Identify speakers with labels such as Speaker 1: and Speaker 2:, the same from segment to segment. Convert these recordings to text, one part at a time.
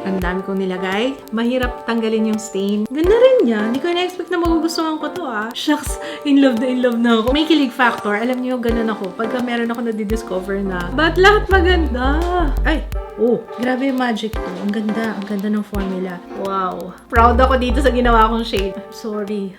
Speaker 1: Ang dami kong nilagay. Mahirap tanggalin yung stain. Ganda rin niya. Hindi ko na-expect na magugustuhan ko to ah. Shucks, in love na ako. May kilig factor. Alam niyo, ganun ako. Pagka meron ako na-discover na, ba't lahat maganda? Ay, oh, grabe yung magic to. Ang ganda ng formula. Wow. Proud ako dito sa ginawa kong shade. I'm sorry.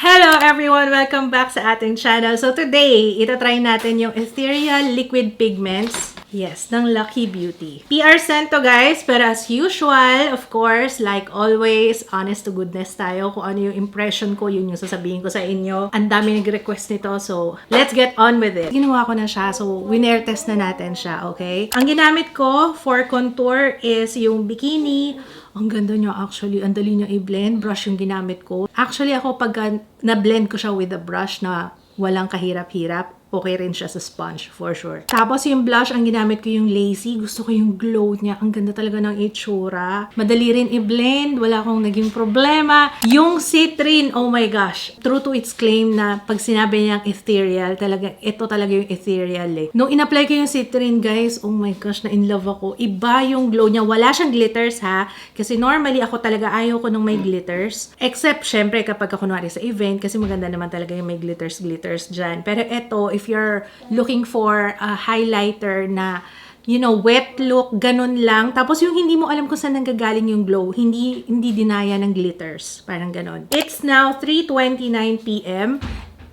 Speaker 1: Hello everyone! Welcome back sa ating channel. So today, itatry natin yung Ethereal Liquid Pigments. Yes, ng Lucky Beauty. PR sent to guys, pero as usual, of course, like always, honest to goodness tayo. Kung ano yung impression ko, yun yung sasabihin ko sa inyo. Ang dami nag-request nito, so let's get on with it. Ginawa ko na siya, so winair test na natin siya, okay? Ang ginamit ko for contour is yung bikini. Ang ganda niya actually. Ang dali niya i-blend. Brush yung ginamit ko. Actually ako pag na-blend ko siya with a brush na walang kahirap-hirap, okay rin siya sa sponge, for sure. Tapos yung blush, ang ginamit ko yung Lazy. Gusto ko yung glow niya. Ang ganda talaga ng itsura. Madali rin i-blend. Wala akong naging problema. Yung Citrine, oh my gosh. True to its claim na pag sinabi niyang ethereal, talaga, ito talaga yung ethereal eh. Nung in-apply ko yung Citrine, guys, oh my gosh, na in love ako. Iba yung glow niya. Wala siyang glitters ha. Kasi normally ako talaga ayaw ko nung may glitters. Except, syempre, kapag ako kunwari sa event, kasi maganda naman talaga yung may glitters dyan. Pero ito, if you're looking for a highlighter na, you know, wet look, ganun lang. Tapos yung hindi mo alam kung saan nanggagaling yung glow, hindi dinaya ng glitters. Parang ganun. It's now 3:29 p.m.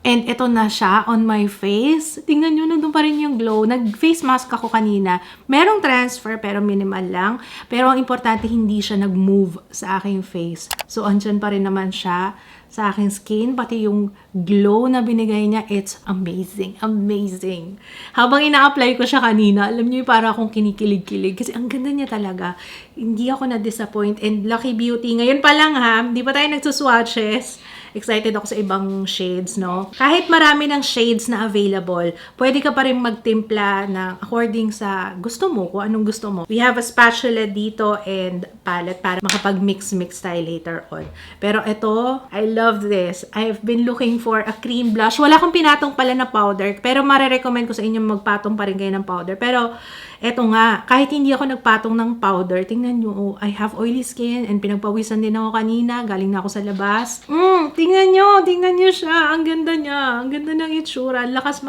Speaker 1: And ito na siya on my face. Tingnan nyo, nandun pa rin yung glow. Nag-face mask ako kanina. Merong transfer pero minimal lang. Pero ang importante, hindi siya nag-move sa aking face. So, andyan pa rin naman siya sa aking skin. Pati yung glow na binigay niya, it's amazing. Amazing. Habang ina-apply ko siya kanina, alam niyo, para akong kinikilig-kilig. Kasi ang ganda niya talaga. Hindi ako na-disappoint. And Lucky Beauty, ngayon pa lang ha, hindi pa tayo nagsuswatches. Excited ako sa ibang shades, no? Kahit marami ng shades na available, pwede ka pa rin magtimpla ng according sa gusto mo, kung anong gusto mo. We have a spatula dito and palette para makapag-mix-mix tayo later on. Pero ito, I love this. I've been looking for a cream blush. Wala akong pinatong pala na powder, pero marirecommend ko sa inyo magpatong pa rin kayo ng powder. Pero eto nga, kahit hindi ako nagpatong ng powder, tingnan nyo, oh, I have oily skin and pinagpawisan din ako kanina, galing na ako sa labas. Tingnan nyo siya, ang ganda niya, ang ganda ng itsura, lakas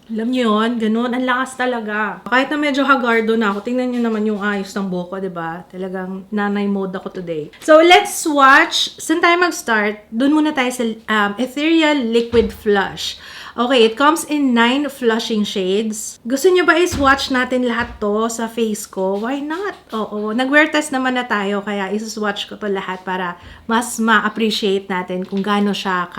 Speaker 1: alam niyo yun, ganun, ang lakas talaga. Kahit na medyo hagardo na ako, tingnan niyo naman yung ayos ng buhok ko, diba? Talagang nanay mode ako today. So, let's swatch. Saan tayo mag-start? Doon muna tayo sa Ethereal Liquid Flush. Okay, it comes in 9 flushing shades. Gusto niyo ba i-swatch natin lahat to sa face ko? Why not? Oo, nag-wear test naman na tayo, kaya i-swatch ko to lahat para mas ma-appreciate natin kung gaano siya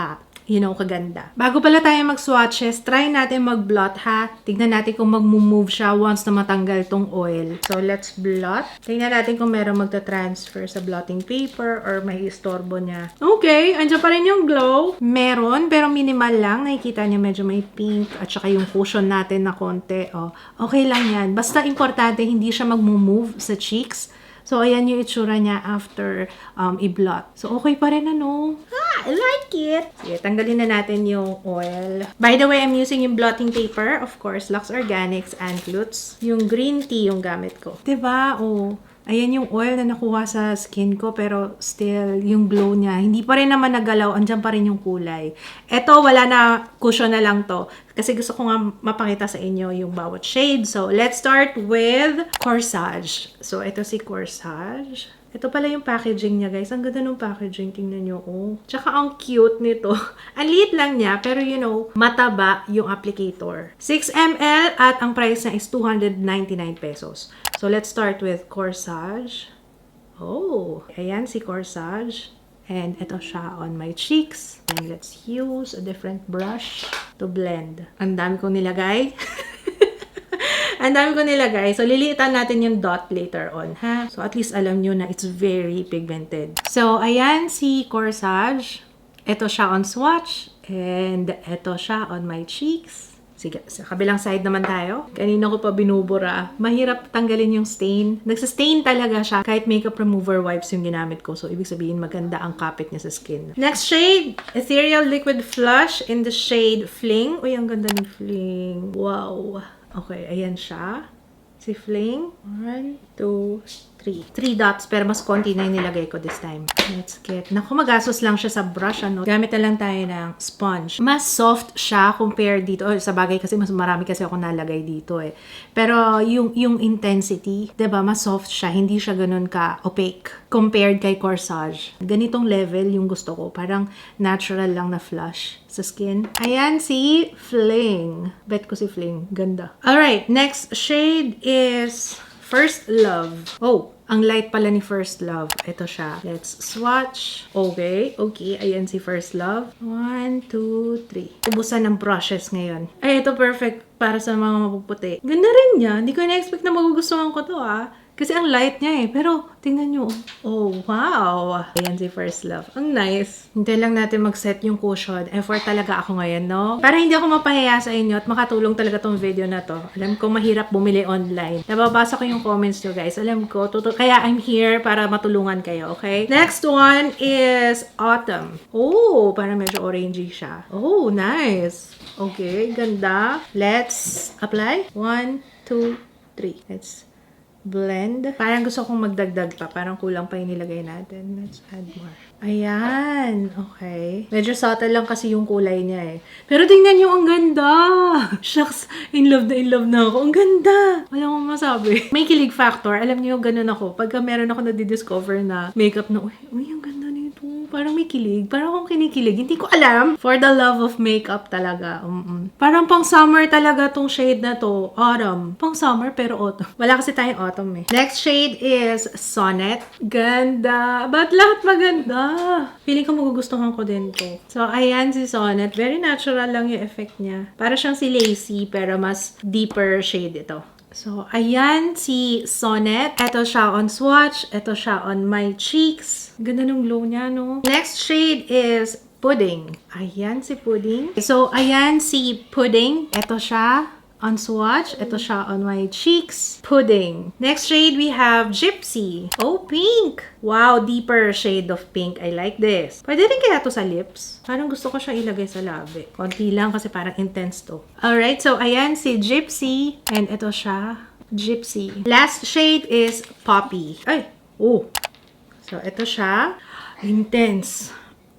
Speaker 1: kaganda. Bago pala tayo mag-swatches, try natin mag-blot ha. Tignan natin kung mag-move siya once na matanggal tong oil. So, let's blot. Tignan natin kung meron magta-transfer sa blotting paper or may istorbo niya. Okay, andyan pa rin yung glow. Meron, pero minimal lang. Nakikita niya medyo may pink at saka yung cushion natin na konti. Oh, okay lang yan. Basta importante, hindi siya mag-move sa cheeks. So, ayan yung itsura niya after i-blot. So, okay pa rin ano. I like it. Sige, tanggalin na natin yung oil. By the way, I'm using yung blotting paper. Of course, Lux Organics and Glutes. Yung green tea yung gamit ko. Diba? Oh. Ayan yung oil na nakuha sa skin ko, pero still, yung glow niya, hindi pa rin naman nagalaw, andyan pa rin yung kulay. Eto, wala na, cushion na lang to. Kasi gusto ko nga mapakita sa inyo yung bawat shade. So, let's start with Corsage. So, ito si Corsage. Ito pala yung packaging niya, guys. Ang ganda ng packaging. Tingnan nyo, oh. Tsaka ang cute nito. Ang liit lang niya, pero you know, mataba yung applicator. 6 ml at ang price niya is 299 pesos. So, let's start with Corsage. Oh, ayan si Corsage. And ito siya on my cheeks. And let's use a different brush to blend. Ang dami kong nilagay. Ang dami ko nilagay. So, liliitan natin yung dot later on, ha? So, at least alam nyo na it's very pigmented. So, ayan si Corsage. Ito siya on swatch. And ito siya on my cheeks. Sige, sa kabilang side naman tayo. Kanina ko pa binubura. Mahirap tanggalin yung stain. Nagsastain talaga siya kahit makeup remover wipes yung ginamit ko. So, ibig sabihin maganda ang kapit niya sa skin. Next shade, Ethereal Liquid Flush in the shade Fling. Uy, ang ganda ni Fling. Wow. Okay, ayan siya. Si Fling. 1, 2, 3 dots, pero mas konti na yung nilagay ko this time. Let's get... Naku, magastos lang siya sa brush, ano. Gamit na lang tayo ng sponge. Mas soft siya compared dito. Oh, sa bagay kasi, mas marami kasi ako nalagay dito eh. Pero yung intensity, diba, mas soft siya. Hindi siya ganun ka-opaque compared kay Corsage. Ganitong level yung gusto ko. Parang natural lang na flush sa skin. Ayan si Fling. Bet ko si Fling. Ganda. Alright, next shade is First Love. Oh, ang light pala ni First Love. Ito siya. Let's swatch. Okay. Ayan si First Love. 1, 2, 3. Ubusan ng brushes ngayon. Ay, ito perfect para sa mga mapuputi. Ganda rin niya. Hindi ko na-expect na magugustuhan ko to Kasi ang light niya eh. Pero, tingnan nyo. Oh, wow. Ayan si First Love. Ang nice. Hintay lang natin mag-set yung cushion. Effort talaga ako ngayon, no? Para hindi ako mapahiya sa inyo at makatulong talaga tong video na to. Alam ko mahirap bumili online. Nababasa ko yung comments nyo, guys. Alam ko, kaya I'm here para matulungan kayo, okay? Next one is Autumn. Oh, parang medyo orangey siya. Oh, nice. Okay, ganda. Let's apply. 1, 2, 3. Let's blend. Parang gusto kong magdagdag pa. Parang kulang pa yung nilagay natin. Let's add more. Ayan. Okay. Medyo subtle lang kasi yung kulay niya eh. Pero tingnan nyo, ang ganda! Shucks, in love na ako. Ang ganda! Wala akong masabi. May kilig factor. Alam niyo, ganun ako. Pagka meron ako na-discover na makeup na, uy, ang ganda nito. Parang may kilig. Parang akong kinikilig. Hindi ko alam. For the love of makeup talaga. Parang pang summer talaga tong shade na to. Autumn. Pang summer pero autumn. Wala kasi tayong autumn eh. Next shade is Sonnet. Ganda. Ba't lahat maganda? Feeling ko magugustuhan ko din to. So, ayan si Sonnet. Very natural lang yung effect niya. Para siyang si Lacy pero mas deeper shade ito. So, ayan si Sonnet. Ito siya on swatch. Ito siya on my cheeks. Ganda ng glow niya, no? Next shade is Pudding. Ayan si Pudding. So, ayan si Pudding. Ito siya on swatch. Ito siya on my cheeks. Pudding. Next shade, we have Gypsy. Oh, pink! Wow, deeper shade of pink. I like this. Pwede rin kaya to sa lips. Parang gusto ko siyang ilagay sa labi. Konti lang kasi parang intense to. Alright, so ayan si Gypsy. And ito siya. Gypsy. Last shade is Poppy. Ay! Oh! So, ito siya. Intense.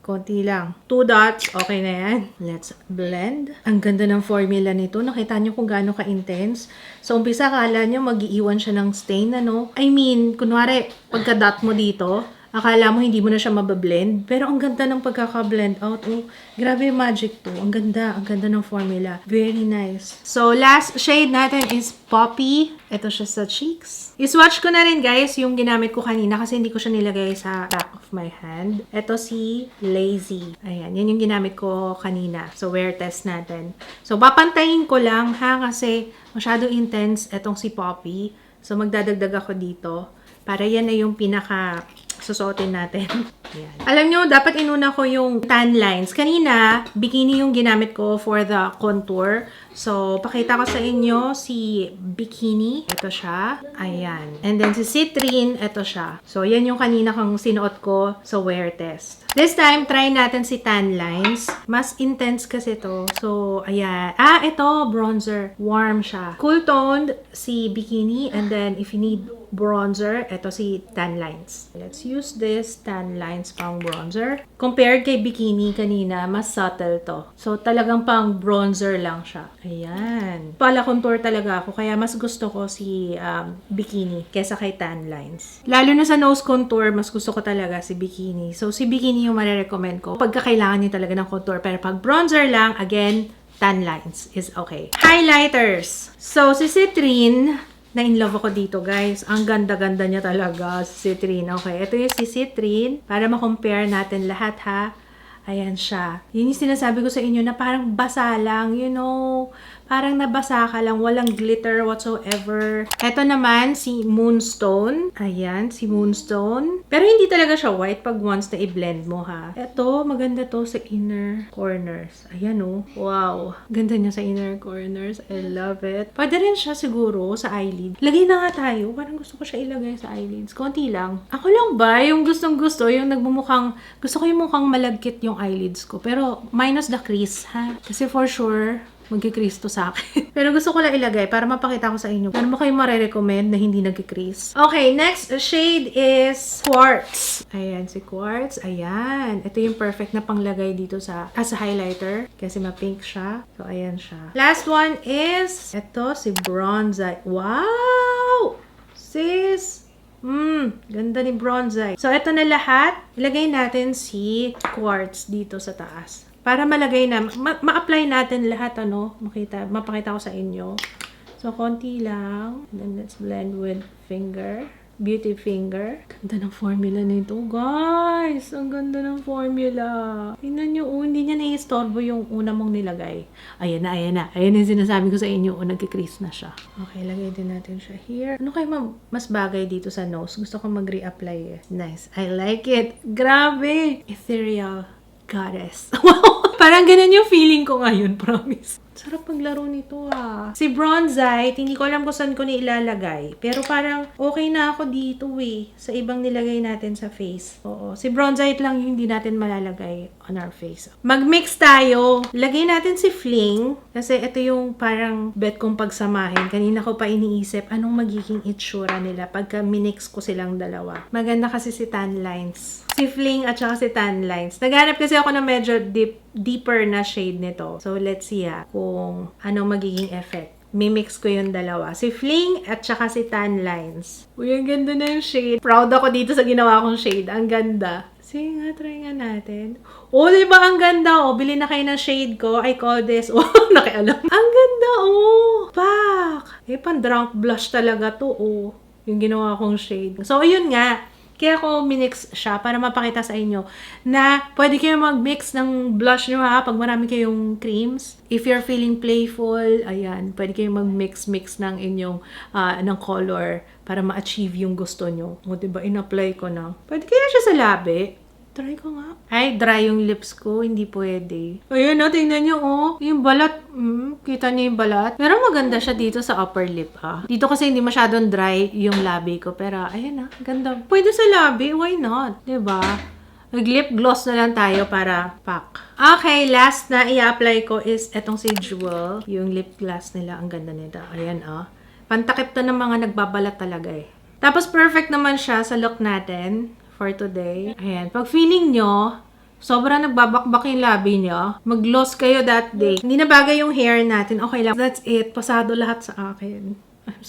Speaker 1: Konti lang. 2 dots. Okay na yan. Let's blend. Ang ganda ng formula nito. Nakita niyo kung gaano ka-intense. So, umpisa akala niyo mag-iiwan siya ng stain, ano? I mean, kunwari, pagka-dot mo dito, akala mo hindi mo na siya mabablend. Pero ang ganda ng pagkaka-blend out. Oh, grabe yung magic to. Ang ganda ng formula. Very nice. So, last shade natin is Poppy. Ito siya sa cheeks. I-swatch ko na rin, guys, yung ginamit ko kanina kasi hindi ko siya nilagay sa back of my hand. Ito si Lazy. Ayan, yan yung ginamit ko kanina. So, wear test natin. So, papantayin ko lang, ha, kasi masyado intense itong si Poppy. So, magdadagdag ako dito. Para yan na yung pinaka susuotin natin. Ayan. Alam nyo, dapat inuna ko yung tan lines. Kanina, bikini yung ginamit ko for the contour. So, pakita ko sa inyo si Bikini. Ito siya. Ayan. And then si Citrine, ito siya. So, yan yung kanina kang sinuot ko sa wear test. This time, try natin si tan lines. Mas intense kasi to. So, ayan. Ito, bronzer. Warm siya. Cool toned si Bikini. And then, if you need bronzer, ito si tan lines. Let's use this tan lines pang bronzer. Compared kay Bikini kanina, mas subtle to. So, talagang pang bronzer lang siya. Ayan. Pala contour talaga ako, kaya mas gusto ko si Bikini kesa kay tan lines. Lalo na sa nose contour, mas gusto ko talaga si Bikini. So, si Bikini yung marirecommend ko pagka kailangan niyo talaga ng contour. Pero pag bronzer lang, again, tan lines is okay. Highlighters. So, si Citrine, na-in-love ako dito, guys. Ang ganda-ganda niya talaga, si Citrine. Okay, ito yung si Citrine. Para ma-compare natin lahat, ha. Ayan siya. Yun yung sinasabi ko sa inyo na parang basa lang, you know. Parang nabasa ka lang, walang glitter whatsoever. Ito naman, si Moonstone. Ayan, si Moonstone. Pero hindi talaga siya white pag once na i-blend mo, ha. Ito, maganda to sa inner corners. Ayan, oh. Wow. Ganda niya sa inner corners. I love it. Pwede rin siya siguro sa eyelid. Lagay na nga tayo. Parang gusto ko siya ilagay sa eyelids. Konti lang. Ako lang ba? Yung gustong gusto, yung nagmumukhang, gusto ko yung mukhang malagkit yung eyelids ko. Pero minus the crease, ha. Kasi for sure, magkikrease to sa akin. Pero gusto ko lang ilagay para mapakita ko sa inyo. Ano mo kayo marirecommend na hindi nagkikrease? Okay, next shade is Quartz. Ayan, si Quartz. Ayan. Ito yung perfect na panglagay dito sa, as a highlighter. Kasi ma-pink siya. So, ayan siya. Last one is, ito, si Bronzite. Wow! Sis! Ganda ni Bronzite. So, ito na lahat. Ilagay natin si Quartz dito sa taas. Para malagay na, ma-apply natin lahat, ano, mapakita ko sa inyo. So, konti lang. And then, let's blend with finger. Beauty finger. Ganda ng formula nito, guys. Ang ganda ng formula. Tingnan nyo, hindi niya nai-istorbo yung una mong nilagay. Ayan na, ayan na. Ayan yung sinasabi ko sa inyo, nagkikrease na siya. Okay, lagay din natin siya here. Ano kayo mas bagay dito sa nose? Gusto ko mag-reapply eh. Nice. I like it. Grabe. Ethereal goddess. Wow! Parang ganun yung feeling ko ngayon, promise. Sarap paglaro nito ah. Si Bronzite, hindi ko alam kung saan ko nilalagay. Pero parang okay na ako dito eh. Sa ibang nilagay natin sa face. Oo. Si Bronzite lang yung hindi natin malalagay on our face. Mag-mix tayo. Lagay natin si Fling. Kasi ito yung parang bet kong pagsamahin. Kanina ko pa iniisip anong magiging itsura nila pagka minix ko silang dalawa. Maganda kasi si Tan Lines. Si Fling at saka si Tan Lines. Naghanap kasi ako ng medyo deeper na shade nito. So, let's see kung ano magiging effect. Mimix ko yung dalawa. Si Fling at saka si Tan Lines. Uy, ang ganda na yung shade. Proud ako dito sa ginawa kong shade. Ang ganda. Sige nga, try nga natin. Oh, diba ang ganda? Oh, bili na kayo ng shade ko. I call this. Oh, nakialam. Ang ganda, oh. Pak! Pan drunk blush talaga to, oh. Yung ginawa kong shade. So, ayun nga. Kaya ako minix siya para mapakita sa inyo na pwede kayo mag-mix ng blush nyo pag marami kayong creams. If you're feeling playful, ayan, pwede kayo mag-mix ng inyong ng color para ma-achieve yung gusto nyo. O, diba, in-apply ko na. Pwede kaya siya sa labi. Try ko nga. Ay, dry yung lips ko. Hindi pwede. Ayun, tingnan nyo, oh. Yung balat. Kita niyo yung balat. Pero maganda siya dito sa upper lip, ha. Dito kasi hindi masyadong dry yung labi ko. Pero, ayan, ganda. Pwede sa labi. Why not? Diba? Mag-lip gloss na lang tayo para pak. Okay, last na i-apply ko is etong si Jewel. Yung lip gloss nila. Ang ganda nito. Ayan, pantakip to ng mga nagbabalat talaga eh. Tapos, perfect naman siya sa look natin for today. Ayan. Pag feeling nyo, sobrang nagbabakbak yung labi nyo, mag-gloss kayo that day. Hindi na bagay yung hair natin. Okay lang. That's it. Pasado lahat sa akin. I'm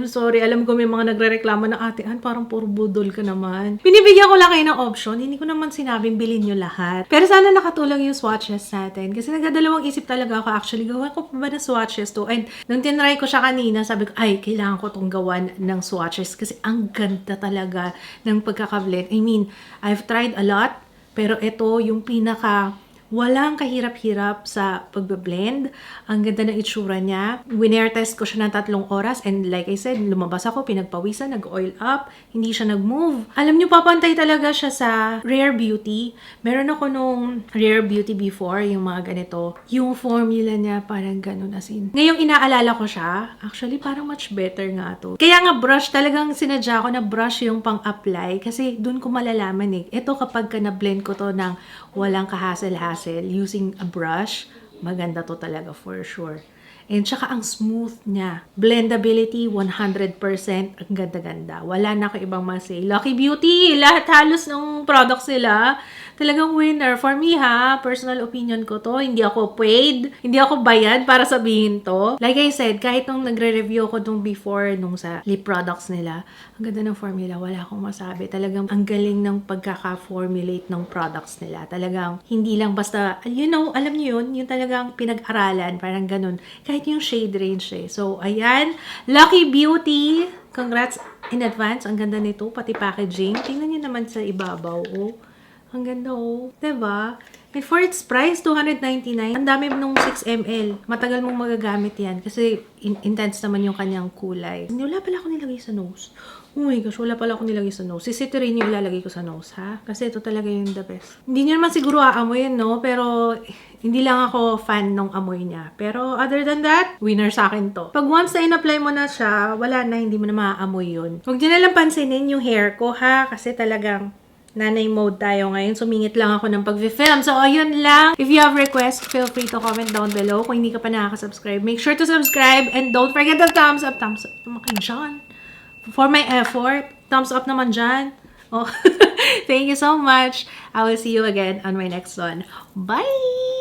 Speaker 1: sorry. Alam ko may mga nagre-reklamo na ate, parang puro budol ka naman. Binibigyan ko lang kayo ng option. Hindi ko naman sinabing bilhin nyo lahat. Pero sana nakatulong yung swatches natin. Kasi nagdadalawang isip talaga ako. Actually, gawa ko pa ba na swatches to? And nung tinry ko siya kanina, sabi ko, ay, kailangan ko tong gawan ng swatches. Kasi ang ganda talaga ng pagkakablend. I mean, I've tried a lot. Pero ito, yung pinaka walang kahirap-hirap sa pagbe-blend. Ang ganda ng itsura niya. Winair test ko siya ng 3 oras and like I said, lumabas ako, pinagpawisan, nag-oil up, hindi siya nag-move. Alam niyo, papantay talaga siya sa Rare Beauty. Meron ako nung Rare Beauty before, yung mga ganito. Yung formula niya parang ganun as in. Ngayong inaalala ko siya, actually parang much better nga to. Kaya nga brush, talagang sinadya ko na brush yung pang-apply kasi dun ko malalaman eh. Ito kapag ka na-blend ko to ng walang kahasel-hasel using a brush, maganda to talaga for sure. And tsaka ang smooth niya. Blendability, 100%. Ang ganda-ganda. Wala na ako ibang masay. Lucky Beauty! Lahat halos ng products nila. Talagang winner. For me personal opinion ko to. Hindi ako paid. Hindi ako bayad para sabihin to. Like I said, kahit nung nagre-review ko nung before, nung sa lip products nila, ang ganda ng formula. Wala akong masabi. Talagang ang galing ng pagkaka-formulate ng products nila. Talagang hindi lang basta, alam niyo yun, yung talagang pinag-aralan. Parang ganun. Kahit yung shade range eh. So, ayan. Lucky Beauty! Congrats in advance. Ang ganda nito. Pati packaging. Tingnan niyo naman sa ibabaw. Oh. Ang ganda, oh. Diba? And for its price, $299. Ang dami nung 6 ml. Matagal mong magagamit yan kasi intense naman yung kanyang kulay. Hindi, wala pala ako nilagay sa nose. Oh my gosh, wala pala ako nilagay sa nose. Si Citrine yung ilalagay ko sa nose, ha? Kasi ito talaga yung the best. Hindi nyo naman siguro aamoyin, no? Pero hindi lang ako fan ng amoy niya. Pero other than that, winner sa akin to. Pag once na in-apply mo na siya, wala na, hindi mo na maaamoy yun. Huwag nyo na lang pansinin yung hair ko, ha? Kasi talagang nanay mode tayo ngayon. Sumingit lang ako ng pag-film. So, ayun lang. If you have requests, feel free to comment down below. Kung hindi ka pa nakaka-subscribe, make sure to subscribe and don't forget the thumbs up. Thumbs up naman kay John. For my effort. Thumbs up naman dyan. Oh. Thank you so much. I will see you again on my next one. Bye!